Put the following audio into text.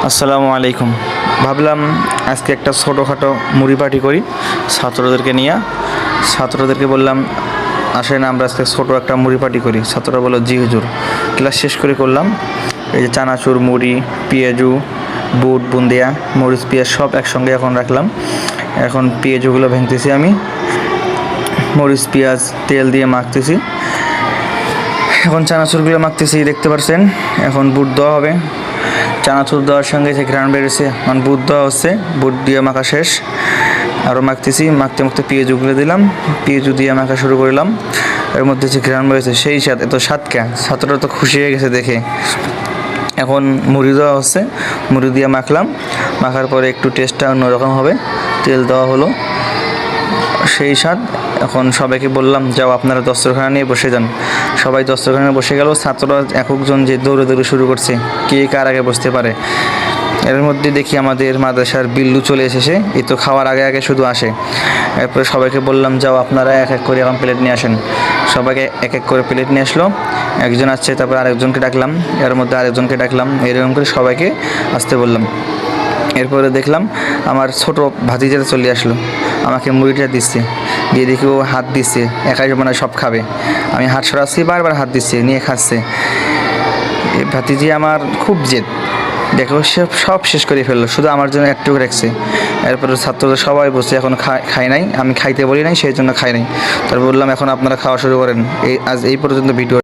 আসসালামু আলাইকুম। ভাবলাম আজকে একটা ছোটোখাটো মুড়ি পার্টি করি ছাত্রদেরকে নিয়ে। ছাত্রদেরকে বললাম, আসেন আমরা আজকে ছোটো একটা মুড়ি পার্টি করি। ছাত্ররা বললো, জি হুজুর। ক্লাস শেষ করে করলাম। এই যে চানাচুর, মুড়ি, পেঁয়াজু, বুট, বুন্দিয়া, মরিচ, পেঁয়াজ সব একসঙ্গে এখন রাখলাম। এখন পেঁয়াজুগুলো ভেঙতেছি আমি, মরিচ পেঁয়াজ তেল দিয়ে মাখতেছি। এখন চানাচুরগুলো মাখতেছি, দেখতে পাচ্ছেন। এখন বুট দেওয়া হবে। চানাচুর দেওয়ার সঙ্গে যে ঘ্রাণ বেরোছে, মানে বুট দেওয়া হচ্ছে, বুট দিয়ে মাখা শেষ। আরও মাখতেছি, মাখতে মাখতে পেঁয়াজুগুলো দিলাম, পেঁয়াজু দিয়ে মাখা শুরু করলাম। এর মধ্যে যে ঘ্রাণ বেরোছে সেই স্বাদ, এত স্বাদকে ছাত্ররা তো খুশি হয়ে গেছে দেখে। এখন মুড়ি দেওয়া হচ্ছে, মুড়ি দিয়ে মাখলাম। মাখার পরে একটু টেস্টটা অন্যরকম হবে। তেল দেওয়া হলো, সেই স্বাদ। এখন সবাইকে বললাম, যাও আপনারা দস্তরখানা নিয়ে বসে যান। সবাই দস্তরখানায় বসে গেল। ছাত্ররা একজন যে দৌড়ে দৌড়ে শুরু করছে, কে কার আগে বসতে পারে। এর মধ্যে দেখি আমাদের মাদ্রাসার বিল্লু চলে এসেছে। এই তো খাওয়ার আগে আগে শুধু আসে। এরপরে সবাইকে বললাম, যাও আপনারা এক এক করে এখন প্লেট নিয়ে আসেন। সবাইকে এক এক করে প্লেট নিয়ে আসলো। একজন আসছে, তারপর আরেকজনকে ডাকলাম, এর মধ্যে আরেকজনকে ডাকলাম, এরকম করে সবাইকে আসতে বললাম। এরপরে দেখলাম আমার ছোট ভাতিজাটা চলে আসলো, আমাকে মুড়িটা দিচ্ছে। দিয়ে দেখি ও হাত দিচ্ছে, একাই মানে সব খাবে। আমি হাত সরাচ্ছি, বারবার হাত দিচ্ছে, নিয়ে খাচ্ছে। এই ভাতিজি আমার খুব জেদ, দেখো সে সব শেষ করে ফেললো, শুধু আমার জন্য একটু রাখছে। এরপরে ছাত্রদের সবাই বসে, এখন খাই নাই, আমি খাইতে বলি নাই, সেই জন্য খাই নাই। তারপর বললাম, এখন আপনারা খাওয়া শুরু করেন। আজ এই পর্যন্ত ভিডিও।